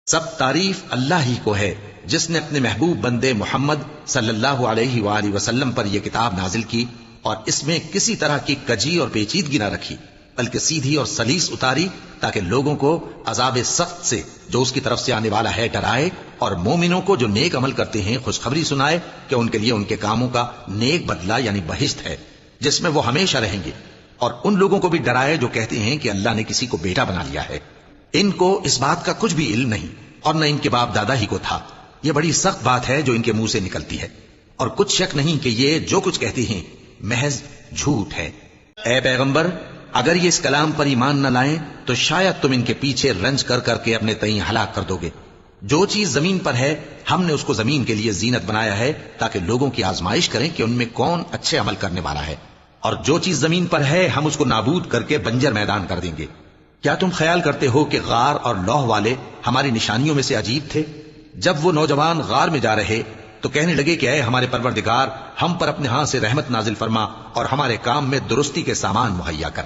سب تعریف اللہ ہی کو ہے جس نے اپنے محبوب بندے محمد صلی اللہ علیہ وآلہ وسلم پر یہ کتاب نازل کی اور اس میں کسی طرح کی کجی اور پیچیدگی نہ رکھی، بلکہ سیدھی اور سلیس اتاری تاکہ لوگوں کو عذاب سخت سے جو اس کی طرف سے آنے والا ہے ڈرائے، اور مومنوں کو جو نیک عمل کرتے ہیں خوشخبری سنائے کہ ان کے لیے ان کے کاموں کا نیک بدلہ یعنی بہشت ہے جس میں وہ ہمیشہ رہیں گے، اور ان لوگوں کو بھی ڈرائے جو کہتے ہیں کہ اللہ نے کسی کو بیٹا بنا لیا ہے۔ ان کو اس بات کا کچھ بھی علم نہیں اور نہ ان کے باپ دادا ہی کو تھا۔ یہ بڑی سخت بات ہے جو ان کے منہ سے نکلتی ہے، اور کچھ شک نہیں کہ یہ جو کچھ کہتے ہیں محض جھوٹ ہے۔ اے پیغمبر، اگر یہ اس کلام پر ایمان نہ لائیں تو شاید تم ان کے پیچھے رنج کر کر کے اپنے تئیں ہلاک کر دو گے۔ جو چیز زمین پر ہے ہم نے اس کو زمین کے لیے زینت بنایا ہے تاکہ لوگوں کی آزمائش کریں کہ ان میں کون اچھے عمل کرنے والا ہے، اور جو چیز زمین پر ہے ہم اس کو نابود کر کے بنجر میدان کر دیں گے۔ کیا تم خیال کرتے ہو کہ غار اور لوح والے ہماری نشانیوں میں سے عجیب تھے؟ جب وہ نوجوان غار میں جا رہے تو کہنے لگے کہ اے ہمارے پروردگار، ہم پر اپنے ہاں سے رحمت نازل فرما اور ہمارے کام میں درستی کے سامان مہیا کر۔